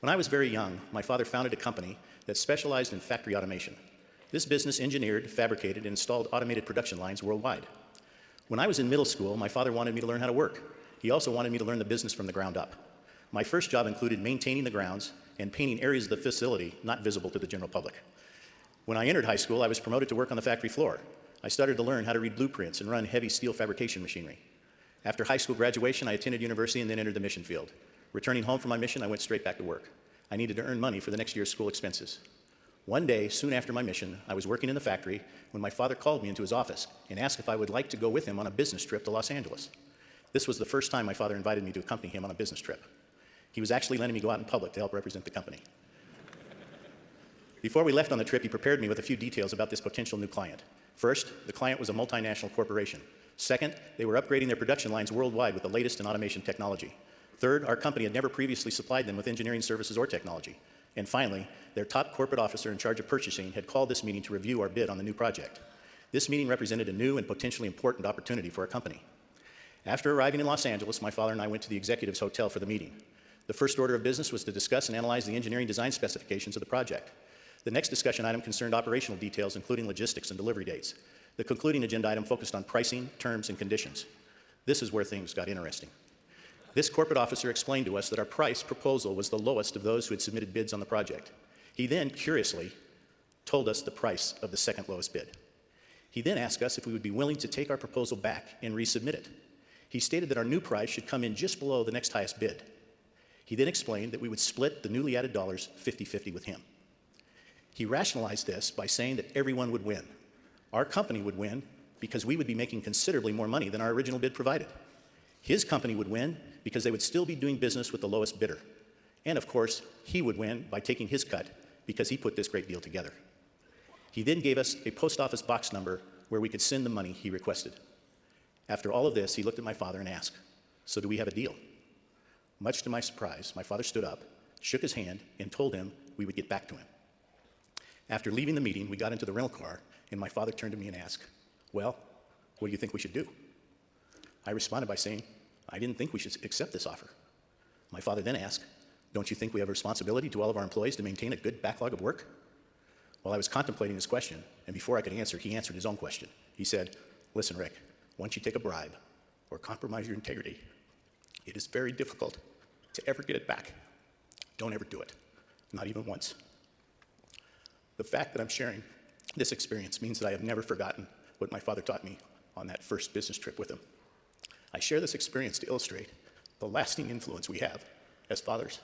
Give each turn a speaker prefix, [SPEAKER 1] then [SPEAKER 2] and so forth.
[SPEAKER 1] When I was very young, my father founded a company that specialized in factory automation. This business engineered, fabricated, and installed automated production lines worldwide. When I was in middle school, my father wanted me to learn how to work. He also wanted me to learn the business from the ground up. My first job included maintaining the grounds and painting areas of the facility not visible to the general public. When I entered high school, I was promoted to work on the factory floor. I started to learn how to read blueprints and run heavy steel fabrication machinery. After high school graduation, I attended university and then entered the mission field. Returning home from my mission, I went straight back to work. I needed to earn money for the next year's school expenses. One day, soon after my mission, I was working in the factory when my father called me into his office and asked if I would like to go with him on a business trip to Los Angeles. This was the first time my father invited me to accompany him on a business trip. He was actually letting me go out in public to help represent the company. Before we left on the trip, he prepared me with a few details about this potential new client. First, the client was a multinational corporation. Second, they were upgrading their production lines worldwide with the latest in automation technology. Third, our company had never previously supplied them with engineering services or technology. And finally, their top corporate officer in charge of purchasing had called this meeting to review our bid on the new project. This meeting represented a new and potentially important opportunity for our company. After arriving in Los Angeles, my father and I went to the executive's hotel for the meeting. The first order of business was to discuss and analyze the engineering design specifications of the project. The next discussion item concerned operational details, including logistics and delivery dates. The concluding agenda item focused on pricing, terms, and conditions. This is where things got interesting. This corporate officer explained to us that our price proposal was the lowest of those who had submitted bids on the project. He then, curiously, told us the price of the second lowest bid. He then asked us if we would be willing to take our proposal back and resubmit it. He stated that our new price should come in just below the next highest bid. He then explained that we would split the newly added dollars 50-50 with him. He rationalized this by saying that everyone would win. Our company would win because we would be making considerably more money than our original bid provided. His company would win because they would still be doing business with the lowest bidder. And of course, he would win by taking his cut because he put this great deal together. He then gave us a post office box number where we could send the money he requested. After all of this, he looked at my father and asked, "So do we have a deal?" Much to my surprise, my father stood up, shook his hand, and told him we would get back to him. After leaving the meeting, we got into the rental car, and my father turned to me and asked, "Well, what do you think we should do?" I responded by saying, "I didn't think we should accept this offer." My father then asked, "Don't you think we have a responsibility to all of our employees to maintain a good backlog of work?" While I was contemplating his question, and before I could answer, he answered his own question. He said, "Listen, Rick, once you take a bribe or compromise your integrity, it is very difficult to ever get it back. Don't ever do it, not even once." The fact that I'm sharing this experience means that I have never forgotten what my father taught me on that first business trip with him. I share this experience to illustrate the lasting influence we have as fathers